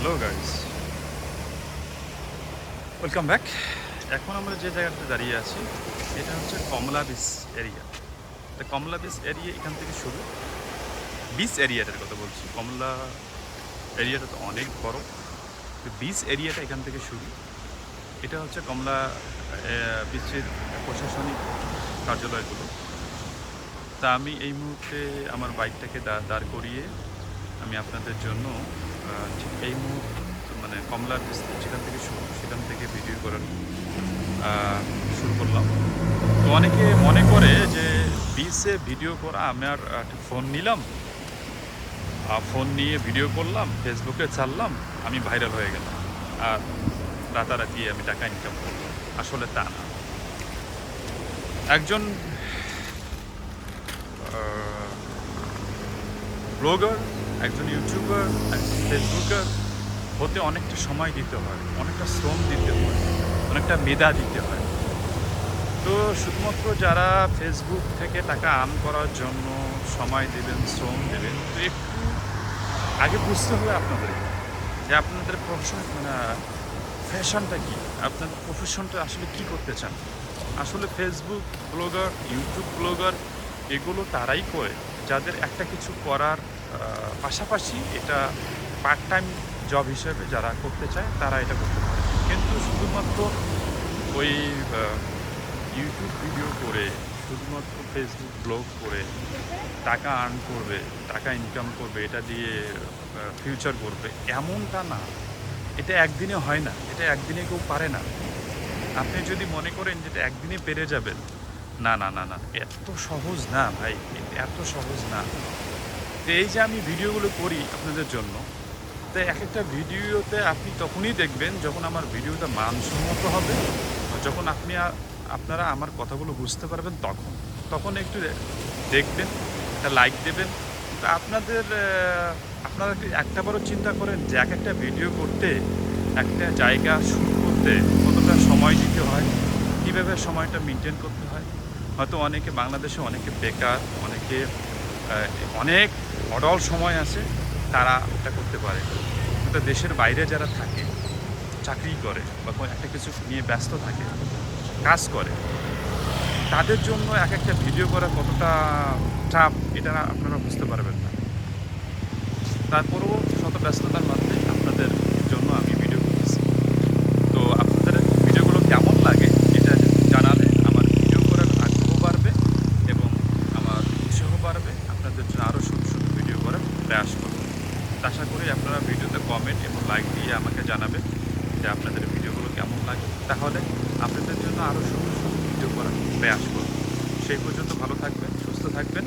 Hello guys, welcome back. এখন আমরা যে জায়গাটাতে দাঁড়িয়ে আছি এটা হচ্ছে কমলা বিচ এরিয়া। তো কমলা বিচ এরিয়া এখান থেকে শুরু। বিচ এরিয়াটার কথা বলছি, কমলা এরিয়াটা তো অনেক বড়। তো বিচ এরিয়াটা এখান থেকে শুরু। এটা হচ্ছে কমলা বিচের প্রশাসনিক কার্যালয়গুলো। তা আমি এই মুহূর্তে আমার বাইকটাকে দাঁড় করিয়ে আমি আপনাদের জন্য ঠিক এই মুহূর্তে মানে কমলা বিচ যেখান থেকে শুরু সেখান থেকে ভিডিও করার শুরু করলাম। তো অনেকে মনে করে যে বিচে ভিডিও করা, আমার একটা ফোন নিলাম, ফোন নিয়ে ভিডিও করলাম, ফেসবুকে ছাড়লাম, আমি ভাইরাল হয়ে গেলাম আর রাতারাতি আমি টাকা ইনকাম করলাম। আসলে তা না। একজন ব্লগার, একজন ইউটিউবার, একজন ফেসবুকার হতে অনেকটা সময় দিতে হয়, অনেকটা শ্রম দিতে হয়, অনেকটা মেধা দিতে হয়। তো শুধুমাত্র যারা ফেসবুক থেকে টাকা আর্ন করার জন্য সময় দেবেন, শ্রম দেবেন, তো একটু আগে বুঝতে হবে আপনাদের যে আপনাদের প্রফেশন ফ্যাশনটা কী, আপনাদের প্রফেশনটা আসলে কী করতে চান। আসলে ফেসবুক ব্লগার, ইউটিউব ব্লগার এগুলো তারাই করে যাদের একটা কিছু করার পাশাপাশি এটা পার্ট টাইম জব হিসেবে যারা করতে চায় তারা এটা করতে পারে। কিন্তু শুধুমাত্র ওই ইউটিউব ভিডিও করে, শুধুমাত্র ফেসবুক ব্লগ করে টাকা আর্ন করবে, টাকা ইনকাম করবে, এটা দিয়ে ফিউচার করবে, এমনটা না। এটা একদিনে হয় না, এটা একদিনে কেউ পারে না। আপনি যদি মনে করেন যেটা একদিনে পেরে যাবেন, না না না না, এত সহজ না ভাই, এত সহজ না। তো এই যে আমি ভিডিওগুলো করি আপনাদের জন্য, তো এক একটা ভিডিওতে আপনি তখনই দেখবেন যখন আমার ভিডিওটা মানসম্মত হবে, যখন আপনারা আমার কথাগুলো বুঝতে পারবেন, তখন একটু দেখবেন, একটা লাইক দেবেন। তা আপনারা কি একটাবারও চিন্তা করেন যে এক একটা ভিডিও করতে, একটা জায়গা শুট করতে কতটা সময় দিতে হয়, কীভাবে সময়টা মেনটেন করতে হয়। হয়তো অনেকে বাংলাদেশে অনেকে বেকার, অনেকে অনেক অডল সময় আছে, তারা ওটা করতে পারে। কিন্তু দেশের বাইরে যারা থাকে, চাকরি করে বা একটা কিছু নিয়ে ব্যস্ত থাকে, কাজ করে, তাদের জন্য এক একটা ভিডিও করা কতটা চাপ এটা আপনারা বুঝতে পারবেন না। তারপরেও শত ব্যস্ততার মধ্যে আপনাদের জন্য আমি ভিডিও করতেছি। তো আপনাদের ভিডিওগুলো কেমন লাগে এটা জানালে আমার ভিডিও করার আগ্রহ বাড়বে এবং আমার উৎসাহ বাড়বে, আপনাদের জন্য আরও সুন্দর সুন্দর ভিডিও করার প্রয়াস করব। আশা করি আপনারা ভিডিওতে কমেন্ট এবং লাইক দিয়ে আমাকে জানাবেন যে আপনাদের ভিডিওগুলো কেমন লাগে, তাহলে আপনাদের জন্য আরও সুন্দর সুন্দর ভিডিও করার প্রয়াস করব। সেই পর্যন্ত ভালো থাকবেন, সুস্থ থাকবেন।